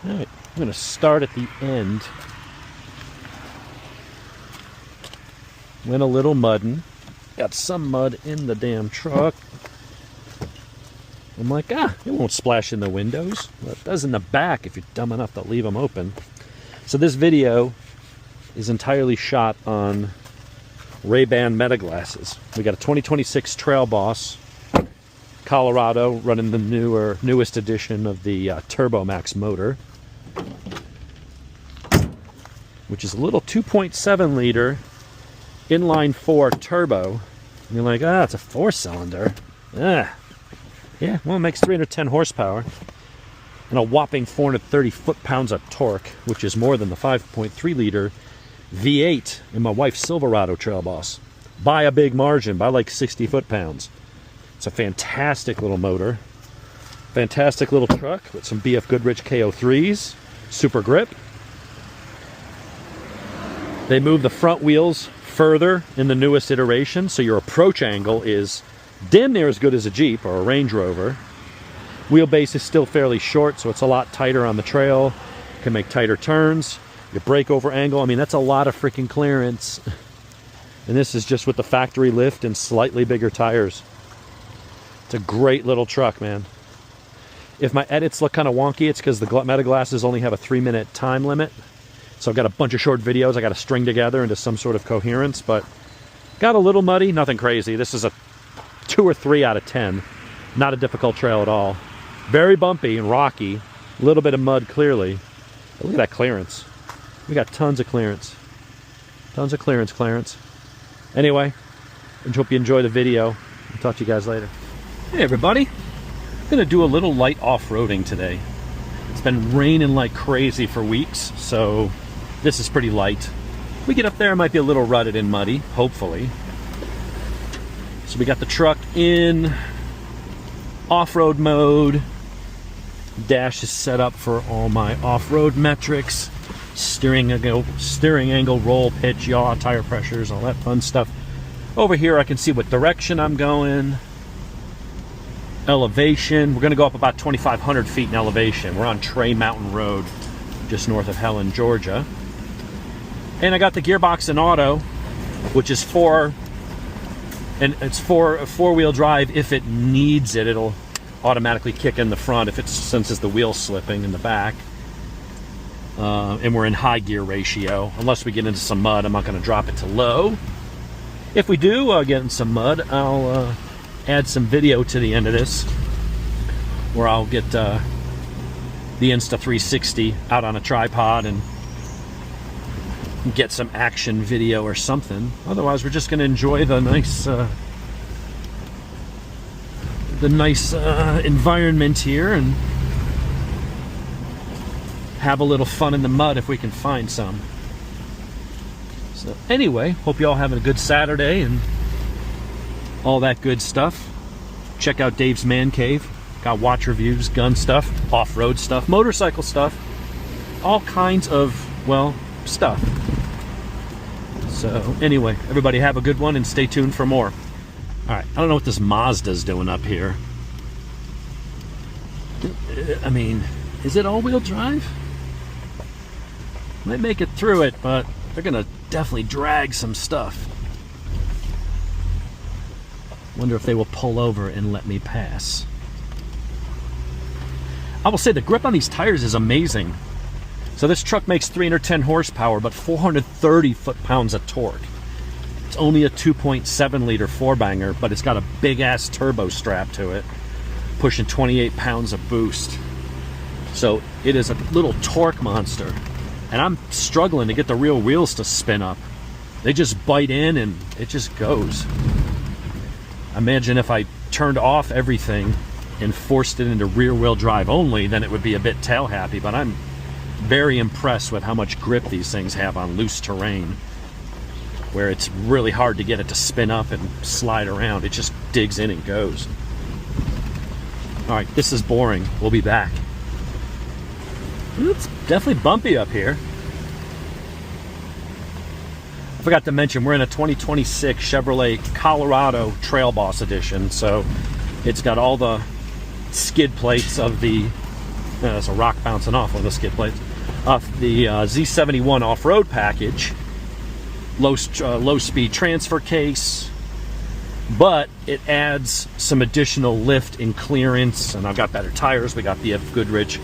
All right, I'm going to start at the end. Went a little mudding. Got some mud in the damn truck. I'm like, it won't splash in the windows. Well, it does in the back if you're dumb enough to leave them open. So this video is entirely shot on Ray-Ban Meta glasses. We got a 2026 Trail Boss, Colorado, running the newest edition of the Turbo Max motor, which is a little 2.7 liter inline 4 turbo. And you're like, it's a 4-cylinder. Yeah, well, it makes 310 horsepower and a whopping 430 foot-pounds of torque, which is more than the 5.3 liter V8 in my wife's Silverado Trail Boss. By a big margin, by like 60 foot-pounds. It's a fantastic little motor. Fantastic little truck with some BF Goodrich KO3s. Super grip. They move the front wheels further in the newest iteration, so your approach angle is damn near as good as a Jeep or a Range Rover. Wheelbase is still fairly short, so it's a lot tighter on the trail. Can make tighter turns. Your breakover angle, I mean, that's a lot of freaking clearance. And this is just with the factory lift and slightly bigger tires. It's a great little truck, man. If my edits look kind of wonky, it's because the Meta glasses only have a 3-minute time limit. So I've got a bunch of short videos I got to string together into some sort of coherence, but got a little muddy, nothing crazy. This is a 2 or 3 out of 10. Not a difficult trail at all. Very bumpy and rocky. A little bit of mud clearly. But look at that clearance. We got tons of clearance. Tons of clearance, Clarence. Anyway, I hope you enjoy the video. I'll talk to you guys later. Hey everybody. I'm going to do a little light off-roading today. It's been raining like crazy for weeks, so this is pretty light. We get up there, it might be a little rutted and muddy, hopefully. So we got the truck in off-road mode. Dash is set up for all my off-road metrics. Steering angle, roll, pitch, yaw, tire pressures, all that fun stuff. Over here I can see what direction I'm going. Elevation. We're going to go up about 2,500 feet in elevation. We're on Trey Mtn Road, just north of Helen, Georgia. And I got the gearbox in auto, which is it's for a 4-wheel drive. If it needs it, it'll automatically kick in the front if it senses the wheel slipping in the back. And we're in high gear ratio. Unless we get into some mud, I'm not going to drop it to low. If we do get in some mud, I'll add some video to the end of this, where I'll get the Insta360 out on a tripod and get some action video or something. Otherwise, we're just going to enjoy the nice environment here and have a little fun in the mud if we can find some. So anyway, hope you all having a good Saturday and all that good stuff. Check out Dave's Man Cave. Got watch reviews, gun stuff, off-road stuff, motorcycle stuff, all kinds of, well, stuff. So anyway, everybody have a good one and stay tuned for more. Alright, I don't know what this Mazda's doing up here. I mean, is it all-wheel drive? Might make it through it, but they're gonna definitely drag some stuff. Wonder if they will pull over and let me pass. I will say the grip on these tires is amazing. So this truck makes 310 horsepower, but 430 foot-pounds of torque. It's only a 2.7 liter 4-banger, but it's got a big-ass turbo strap to it, pushing 28 pounds of boost. So it is a little torque monster. And I'm struggling to get the rear wheels to spin up. They just bite in and it just goes. Imagine if I turned off everything and forced it into rear-wheel drive only, then it would be a bit tail-happy, but I'm very impressed with how much grip these things have on loose terrain, where it's really hard to get it to spin up and slide around. It just digs in and goes. Alright, this is boring. We'll be back. It's definitely bumpy up here. I forgot to mention, we're in a 2026 Chevrolet Colorado Trail Boss edition, so it's got all the skid plates of the There's a rock bouncing off one of the skid plates. Off the Z71 off-road package. Low speed transfer case. But it adds some additional lift and clearance. And I've got better tires. We got BF Goodrich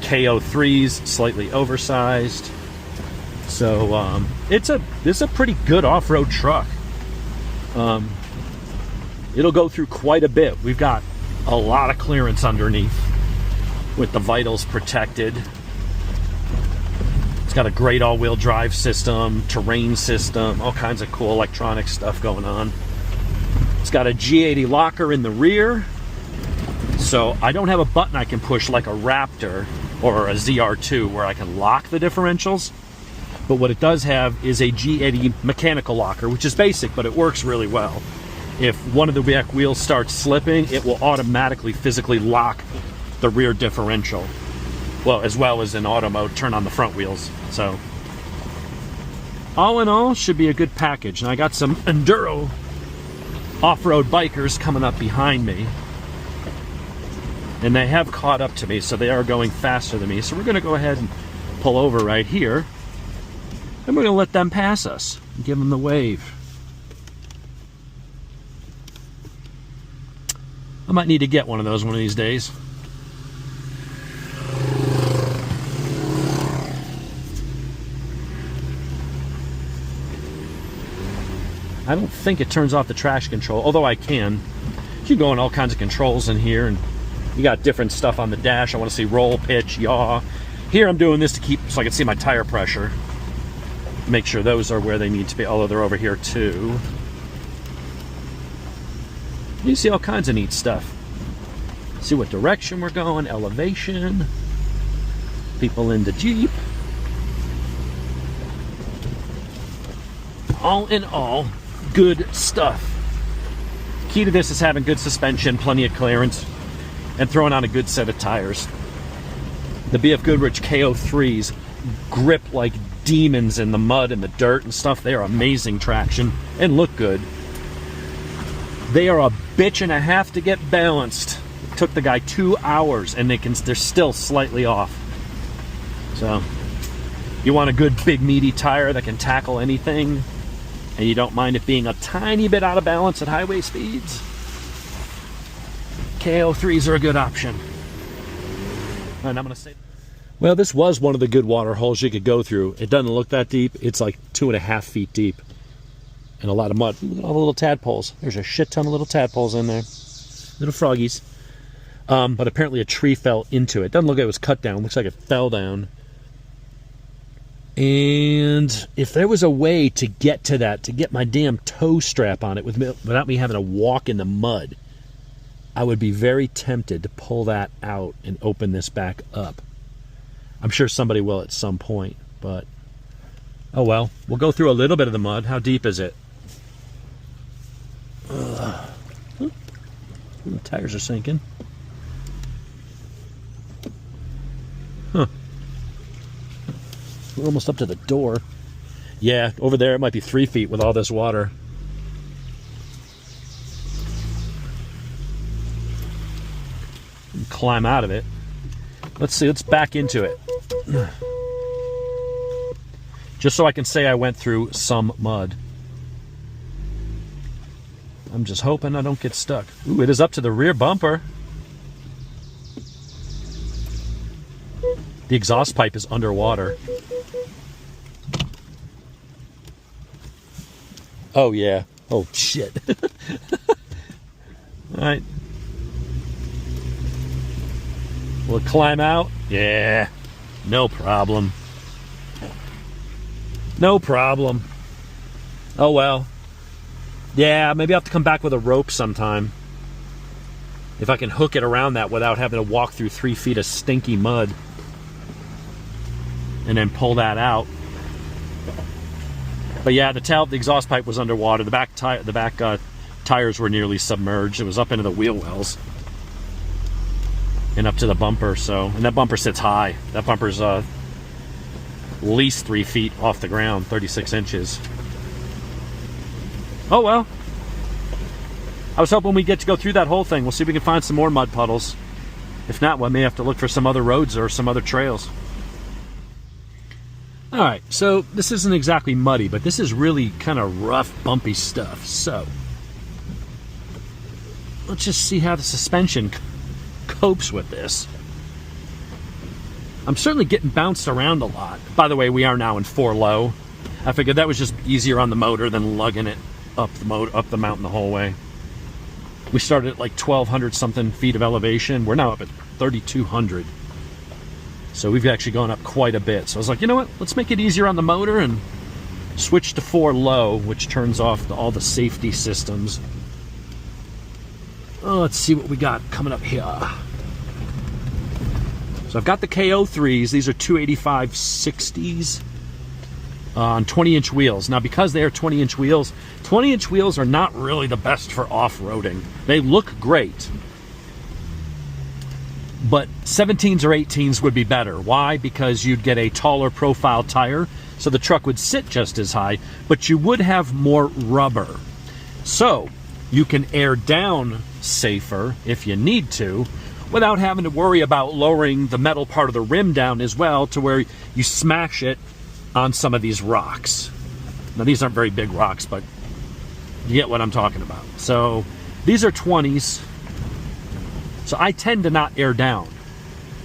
KO3s, slightly oversized. So this is a pretty good off-road truck. It'll go through quite a bit. We've got a lot of clearance underneath with the vitals protected. It's got a great all-wheel drive system, terrain system, all kinds of cool electronic stuff going on. It's got a G80 locker in the rear, so I don't have a button I can push like a Raptor or a ZR2 where I can lock the differentials. But what it does have is a G80 mechanical locker, which is basic, but it works really well. If one of the back wheels starts slipping, it will automatically physically lock the rear differential. Well, as well as in auto mode, turn on the front wheels. So, all in all, should be a good package. And I got some enduro off-road bikers coming up behind me. And they have caught up to me, so they are going faster than me. So we're going to go ahead and pull over right here. And we're going to let them pass us and give them the wave. I might need to get one of those one of these days. I don't think it turns off the traction control, although I can. You can go in all kinds of controls in here, and you got different stuff on the dash. I want to see roll, pitch, yaw. Here I'm doing this to keep, so I can see my tire pressure. Make sure those are where they need to be, although they're over here too. You see all kinds of neat stuff. See what direction we're going, elevation, people in the Jeep. All in all, good stuff. Key to this is having good suspension, plenty of clearance, and throwing on a good set of tires. The BF Goodrich KO3s grip like demons in the mud and the dirt and stuff. They are amazing traction and look good. They are a bitch and a half to get balanced. It took the guy 2 hours, and they're still slightly off. So you want a good big meaty tire that can tackle anything, and you don't mind it being a tiny bit out of balance at highway speeds. KO3s are a good option. And I'm gonna say, well, this was one of the good water holes you could go through. It doesn't look that deep. It's like 2.5 feet deep. And a lot of mud. Look at all the little tadpoles. There's a shit ton of little tadpoles in there. Little froggies. But apparently a tree fell into it. Doesn't look like it was cut down. Looks like it fell down. And if there was a way to get to that, to get my damn toe strap on it without me having to walk in the mud, I would be very tempted to pull that out and open this back up. I'm sure somebody will at some point, but oh well. We'll go through a little bit of the mud. How deep is it? The tires are sinking. Huh. We're almost up to the door. Yeah, over there it might be 3 feet with all this water. Climb out of it. Let's see, let's back into it. Just so I can say I went through some mud. I'm just hoping I don't get stuck. Ooh, it is up to the rear bumper. The exhaust pipe is underwater. Oh yeah. Oh shit. Alright. We'll climb out. Yeah. No problem. No problem. Oh well. Yeah, maybe I'll have to come back with a rope sometime. If I can hook it around that without having to walk through 3 feet of stinky mud. And then pull that out. But yeah, the exhaust pipe was underwater. The back tires were nearly submerged. It was up into the wheel wells. And up to the bumper, so, and that bumper sits high. That bumper's at least 3 feet off the ground, 36 inches. Oh well. I was hoping we'd get to go through that whole thing. We'll see if we can find some more mud puddles. If not, we may have to look for some other roads or some other trails. All right, so this isn't exactly muddy, but this is really kind of rough, bumpy stuff. So let's just see how the suspension copes with this. I'm certainly getting bounced around a lot. By the way, we are now in 4 low. I figured that was just easier on the motor than lugging it up the mountain the whole way. We started at like 1,200 something feet of elevation. We're now up at 3,200. So we've actually gone up quite a bit. So I was like, you know what? Let's make it easier on the motor and switch to 4 low, which turns off all the safety systems. Oh, let's see what we got coming up here. So I've got the KO3s. These are 285/60s on 20-inch wheels. Now, because they are 20-inch wheels, 20-inch wheels are not really the best for off-roading. They look great, but 17s or 18s would be better. Why? Because you'd get a taller profile tire, so the truck would sit just as high, but you would have more rubber. So you can air down safer if you need to, without having to worry about lowering the metal part of the rim down as well to where you smash it on some of these rocks. Now, these aren't very big rocks, but you get what I'm talking about. So these are 20s. So I tend to not air down.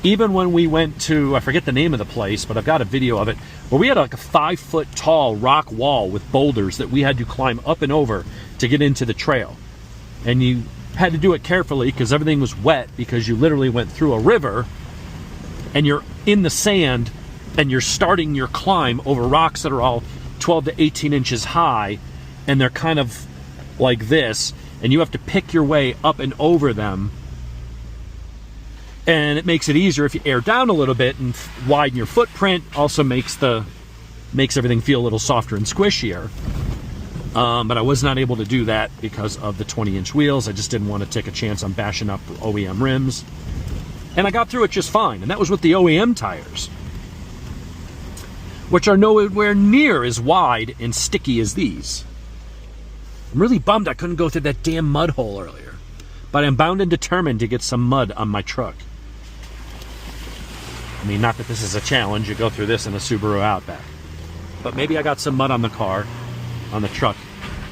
Even when we went to, I forget the name of the place, but I've got a video of it, where we had like a 5-foot tall rock wall with boulders that we had to climb up and over to get into the trail. And you had to do it carefully because everything was wet, because you literally went through a river and you're in the sand and you're starting your climb over rocks that are all 12 to 18 inches high, and they're kind of like this, and you have to pick your way up and over them. And it makes it easier if you air down a little bit and widen your footprint. Also makes everything feel a little softer and squishier. But I was not able to do that because of the 20-inch wheels. I just didn't want to take a chance on bashing up OEM rims. And I got through it just fine. And that was with the OEM tires, which are nowhere near as wide and sticky as these. I'm really bummed I couldn't go through that damn mud hole earlier. But I'm bound and determined to get some mud on my truck. I mean, not that this is a challenge. You go through this in a Subaru Outback. But maybe I got some mud on the car, on the truck.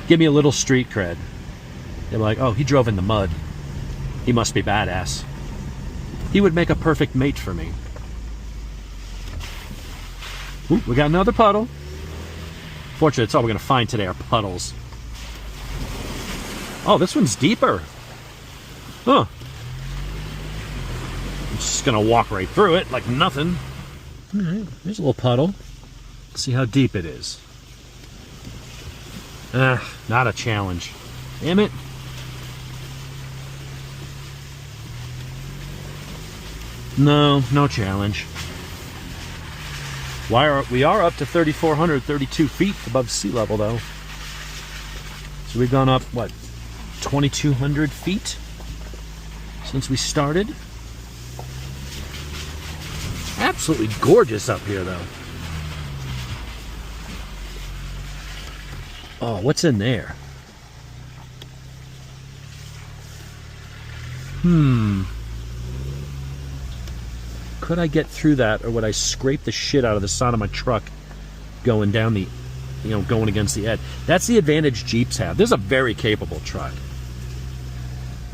Give me a little street cred. They're like, oh, he drove in the mud. He must be badass. He would make a perfect mate for me. Ooh, we got another puddle. Fortunately, that's all we're going to find today are puddles. Oh, this one's deeper. Huh. I'm just going to walk right through it like nothing. All right, there's a little puddle. Let's see how deep it is. Not a challenge. Damn it. No challenge. We are up to 3,432 feet above sea level, though. So we've gone up, what, 2,200 feet since we started? Absolutely gorgeous up here, though. Oh, what's in there? Could I get through that, or would I scrape the shit out of the side of my truck going down the, going against the edge? That's the advantage Jeeps have. This is a very capable truck.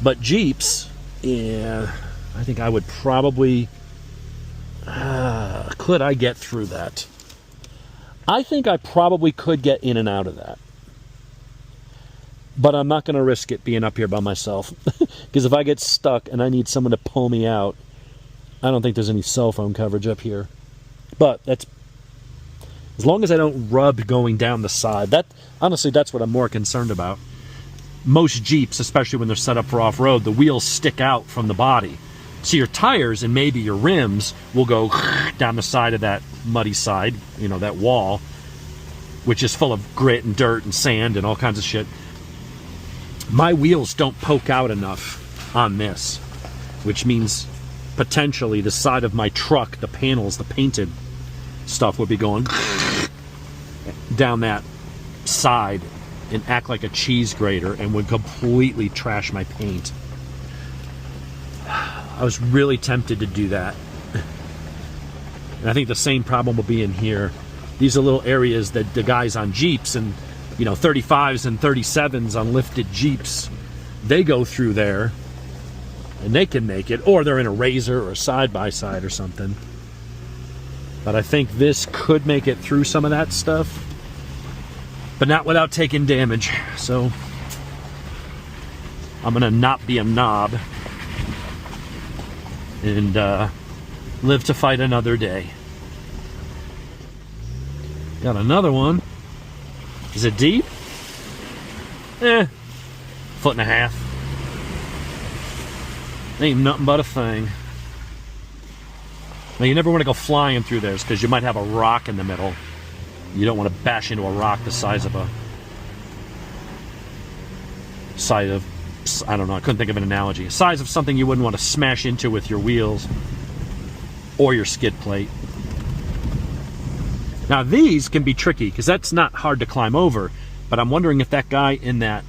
But Jeeps, yeah, I think I would probably, could I get through that? I think I probably could get in and out of that. But I'm not going to risk it being up here by myself. Because if I get stuck and I need someone to pull me out, I don't think there's any cell phone coverage up here. But that's, as long as I don't rub going down the side. Honestly, that's what I'm more concerned about. Most Jeeps, especially when they're set up for off-road, the wheels stick out from the body. So your tires and maybe your rims will go down the side of that muddy side, that wall, which is full of grit and dirt and sand and all kinds of shit. My wheels don't poke out enough on this, which means potentially the side of my truck, the panels, the painted stuff would be going down that side and act like a cheese grater and would completely trash my paint. I was really tempted to do that. And I think the same problem will be in here. These are little areas that the guys on Jeeps and, 35s and 37s on lifted Jeeps, they go through there and they can make it, or they're in a Razor or a side-by-side or something. But I think this could make it through some of that stuff, but not without taking damage. So I'm gonna not be a knob and live to fight another day. Got another one. Is it deep? Foot and a half. Ain't nothing but a thing. Now, you never want to go flying through those because you might have a rock in the middle. You don't want to bash into a rock the size of I don't know, I couldn't think of an analogy. The size of something you wouldn't want to smash into with your wheels or your skid plate. Now, these can be tricky because that's not hard to climb over, but I'm wondering if that guy in that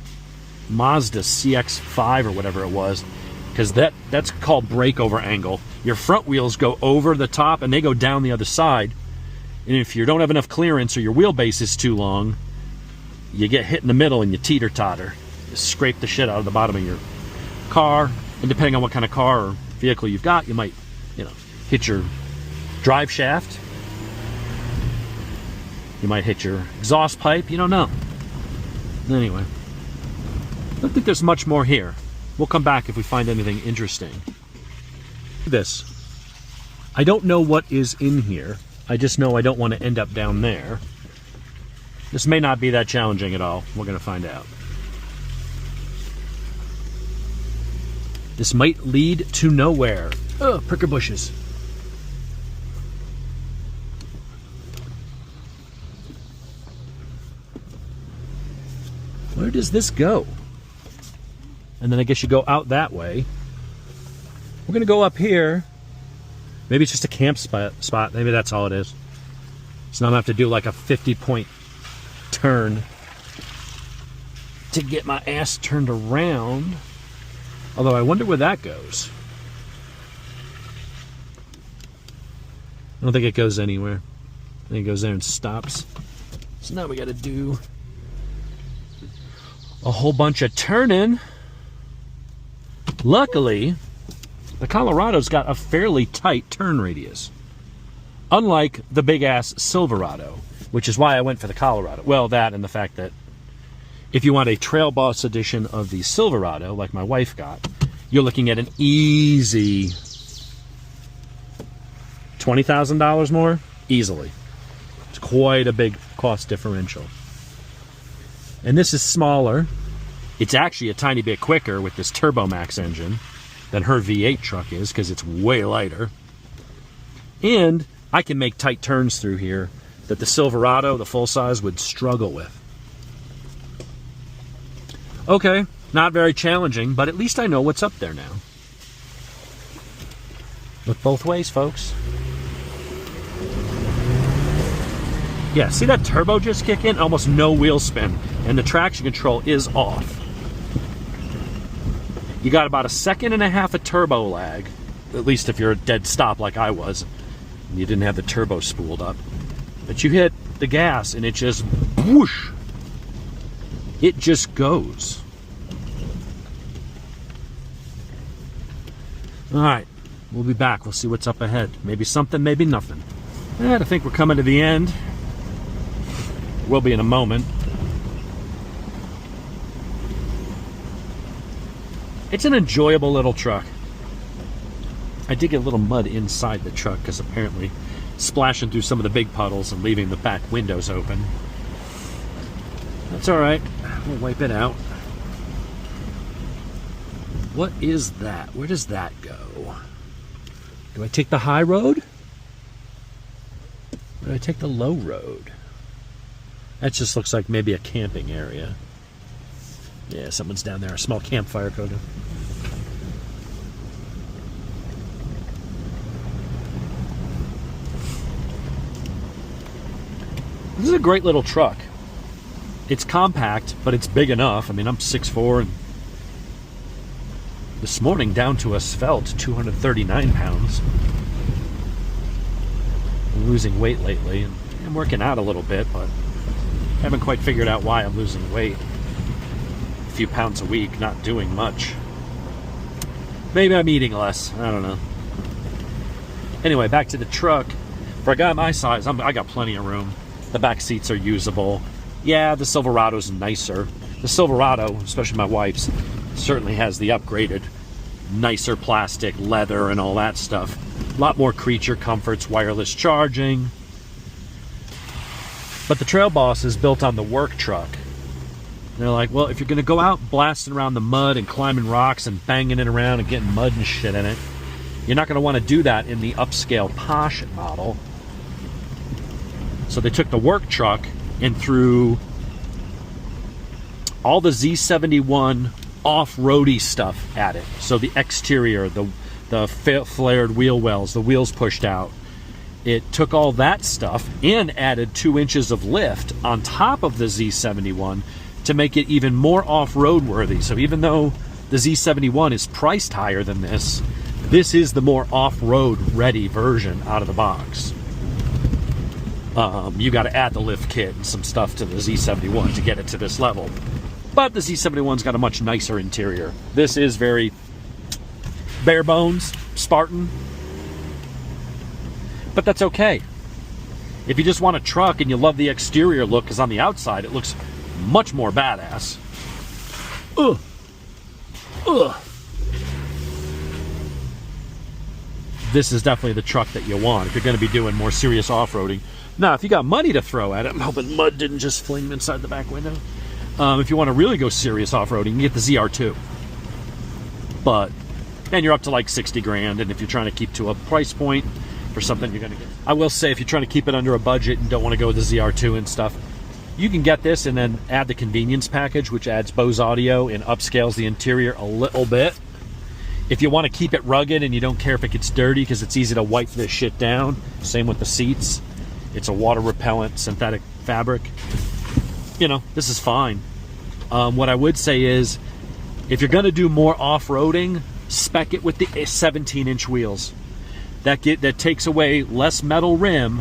Mazda CX-5 or whatever it was, because that's called breakover angle. Your front wheels go over the top and they go down the other side. And if you don't have enough clearance or your wheelbase is too long, you get hit in the middle and you teeter-totter. You scrape the shit out of the bottom of your car. And depending on what kind of car or vehicle you've got, you might, hit your drive shaft. You might hit your exhaust pipe. You don't know. Anyway, I don't think there's much more here. We'll come back if we find anything interesting. This. I don't know what is in here. I just know I don't want to end up down there. This may not be that challenging at all. We're going to find out. This might lead to nowhere. Oh, pricker bushes. Where does this go? And then I guess you go out that way. We're going to go up here. Maybe it's just a camp spot. Maybe that's all it is. So now I'm going to have to do like a 50-point turn to get my ass turned around. Although I wonder where that goes. I don't think it goes anywhere. I think it goes there and stops. So now we got to do a whole bunch of turning. Luckily, the Colorado's got a fairly tight turn radius. Unlike the big-ass Silverado, which is why I went for the Colorado. Well, that and the fact that if you want a Trail Boss edition of the Silverado, like my wife got, you're looking at an easy $20,000 more? Easily. It's quite a big cost differential. And this is smaller. It's actually a tiny bit quicker with this Turbo Max engine than her V8 truck is, because it's way lighter. And I can make tight turns through here that the Silverado, the full-size, would struggle with. Okay, not very challenging, but at least I know what's up there now. Look both ways, folks. Yeah, see that turbo just kick in? Almost no wheel spin, and the traction control is off. You got about 1.5 seconds of turbo lag, at least if you're a dead stop like I was, and you didn't have the turbo spooled up. But you hit the gas and it just whoosh. It just goes. All right, we'll be back. We'll see what's up ahead. Maybe something, maybe nothing. And I think we're coming to the end. We'll be in a moment. It's an enjoyable little truck. I did get a little mud inside the truck because apparently splashing through some of the big puddles and leaving the back windows open. That's all right. We'll wipe it out. What is that? Where does that go? Do I take the high road? Or do I take the low road? That just looks like maybe a camping area. Yeah, someone's down there. A small campfire cooking. This is a great little truck. It's compact, but it's big enough. I mean, I'm 6'4", and This morning down to a svelte 239 pounds. I'm losing weight lately, and I'm working out a little bit, but I haven't quite figured out why I'm losing weight. A few pounds a week, not doing much. Maybe I'm eating less, I don't know. Anyway, back to the truck. For a guy my size, I got plenty of room. The back seats are usable. Yeah, the Silverado's nicer. The Silverado, especially my wife's, certainly has the upgraded, nicer plastic, leather, and all that stuff. A lot more creature comforts, wireless charging. But the Trail Boss is built on the work truck. They're like, well, if you're going to go out blasting around the mud and climbing rocks and banging it around and getting mud and shit in it, you're not going to want to do that in the upscale posh model. So they took the work truck and threw all the Z71 off-roady stuff at it. So the exterior, the flared wheel wells, the wheels pushed out. It took all that stuff and added 2 inches of lift on top of the Z71 to make it even more off-road worthy. So even though the Z71 is priced higher than this is the more off-road ready version out of the box. You got to add the lift kit and some stuff to the Z71 to get it to this level. But the Z71's got a much nicer interior. This is very bare bones, Spartan. But that's okay. If you just want a truck and you love the exterior look, because on the outside it looks much more badass. Ugh. Ugh. This is definitely the truck that you want if you're going to be doing more serious off-roading. Now, if you got money to throw at it, I'm hoping mud didn't just fling inside the back window. If you want to really go serious off-roading, you get the ZR2. But, and you're up to like 60 grand, and if you're trying to keep to a price point for something you're going to get. I will say, if you're trying to keep it under a budget and don't want to go with the ZR2 and stuff, you can get this and then add the convenience package, which adds Bose audio and upscales the interior a little bit. If you want to keep it rugged and you don't care if it gets dirty because it's easy to wipe this shit down, same with the seats. It's a water repellent synthetic fabric. You know, this is fine. What I would say is, if you're going to do more off-roading, spec it with the 17-inch wheels. That takes away less metal rim,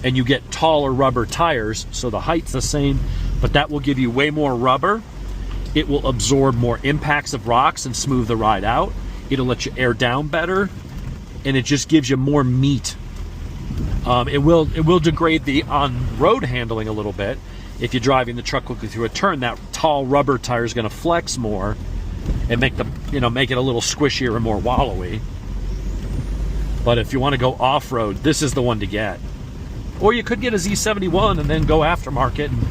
and you get taller rubber tires, so the height's the same, but that will give you way more rubber. It will absorb more impacts of rocks and smooth the ride out. It'll let you air down better, and it just gives you more meat. It will degrade the on-road handling a little bit. If you're driving the truck quickly through a turn, that tall rubber tire is going to flex more and make it a little squishier and more wallowy. But if you want to go off-road, this is the one to get. Or you could get a Z71 and then go aftermarket and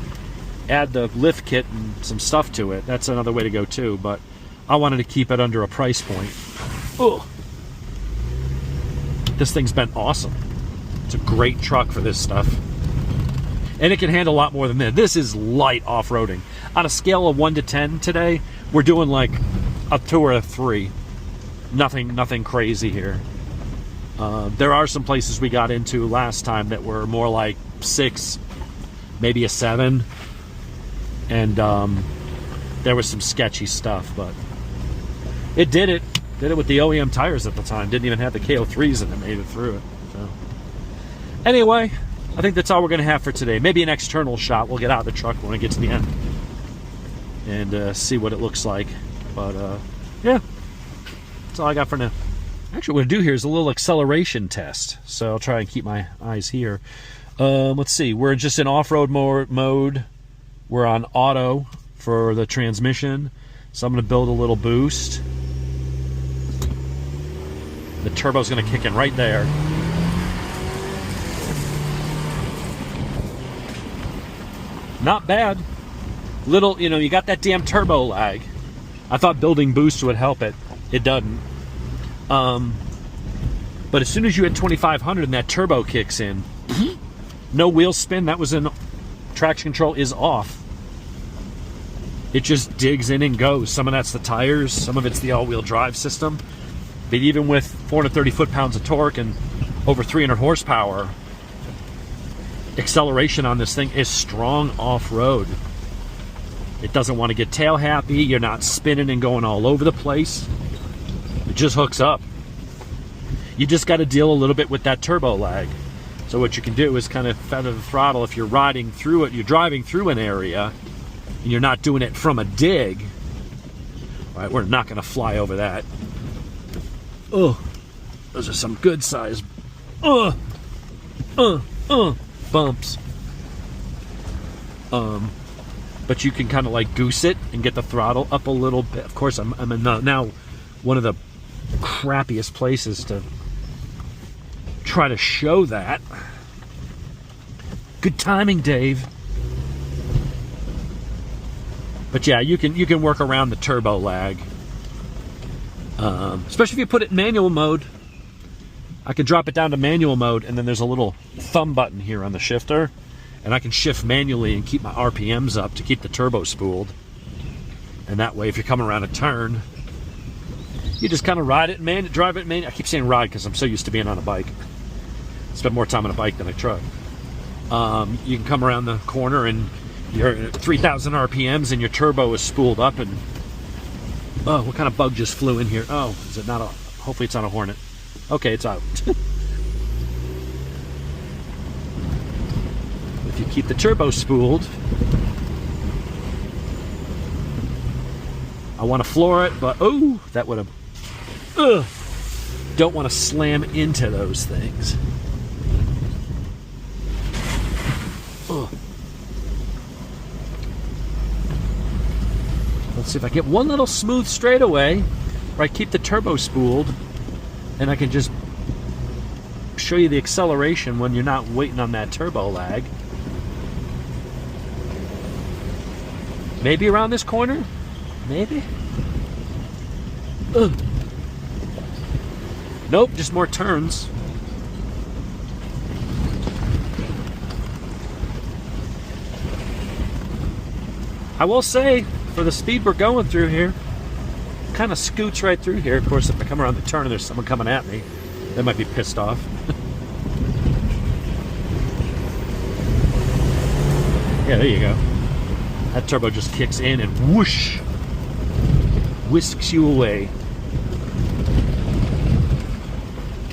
add the lift kit and some stuff to it. That's another way to go too, but I wanted to keep it under a price point. Ugh. This thing's been awesome. It's a great truck for this stuff. And it can handle a lot more than this. This is light off-roading. On a scale of 1 to 10 today, we're doing like a 2 or a 3. Nothing crazy here. There are some places we got into last time that were more like 6, maybe a 7. And there was some sketchy stuff, but it did it. Did it with the OEM tires at the time. Didn't even have the KO3s and it made it through it. So anyway, I think that's all we're going to have for today. Maybe an external shot. We'll get out of the truck when it gets to the end and see what it looks like. But yeah, that's all I got for now. Actually, what I'm going to do here is a little acceleration test. So I'll try and keep my eyes here. Let's see. We're just in off-road mode. We're on auto for the transmission. So I'm going to build a little boost. The turbo's going to kick in right there. Not bad. Little, you got that damn turbo lag. I thought building boost would help it. It doesn't. But as soon as you hit 2500 and that turbo kicks in, no wheel spin, that was in traction control is off. It just digs in and goes. Some of that's the tires, some of it's the all-wheel drive system. But even with 430 foot-pounds of torque and over 300 horsepower, acceleration on this thing is strong off-road. It doesn't want to get tail happy. You're not spinning and going all over the place. It just hooks up. You just got to deal a little bit with that turbo lag. So what you can do is kind of feather the throttle if you're riding through it, you're driving through an area, and you're not doing it from a dig. All right, we're not going to fly over that. Oh, those are some good size bumps. But you can kind of like goose it and get the throttle up a little bit. Of course, I'm in now one of the crappiest places to try to show that. Good timing, Dave. But yeah, you can work around the turbo lag, especially if you put it in manual mode. I can drop it down to manual mode, and then there's a little thumb button here on the shifter, and I can shift manually and keep my RPMs up to keep the turbo spooled. And that way, if you're coming around a turn, you just kind of ride it and drive it I keep saying ride because I'm so used to being on a bike. I spend more time on a bike than a truck. You can come around the corner and you're at 3,000 RPMs and your turbo is spooled up. And oh, what kind of bug just flew in here? Oh, is it not a? Hopefully it's not a hornet. Okay, it's out. If you keep the turbo spooled, I want to floor it, but oh, that would have. Don't want to slam into those things. Let's see if I get one little smooth straightaway where I keep the turbo spooled, and I can just show you the acceleration when you're not waiting on that turbo lag. Maybe around this corner? Maybe? Nope, just more turns. I will say, for the speed we're going through here, kind of scoots right through here. Of course, if I come around the turn and there's someone coming at me, they might be pissed off. Yeah, there you go. That turbo just kicks in and whoosh, whisks you away.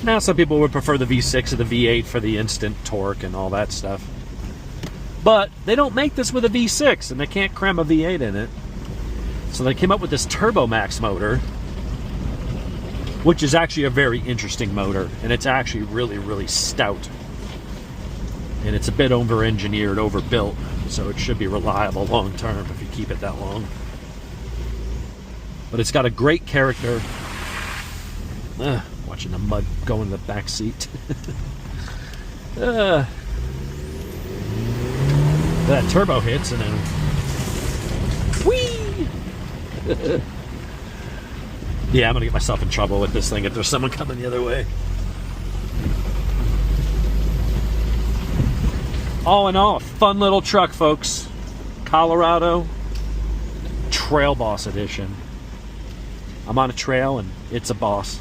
Now, some people would prefer the V6 or the V8 for the instant torque and all that stuff. But they don't make this with a V6, and they can't cram a V8 in it. So they came up with this Turbo Max motor, which is actually a very interesting motor, and it's actually really, really stout. And it's a bit over-engineered, overbuilt, so it should be reliable long-term if you keep it that long. But it's got a great character. Watching the mud go in the back seat. That turbo hits and then whee! Yeah, I'm gonna get myself in trouble with this thing if there's someone coming the other way. All in all, a fun little truck, folks. Colorado Trail Boss Edition. I'm on a trail and it's a boss.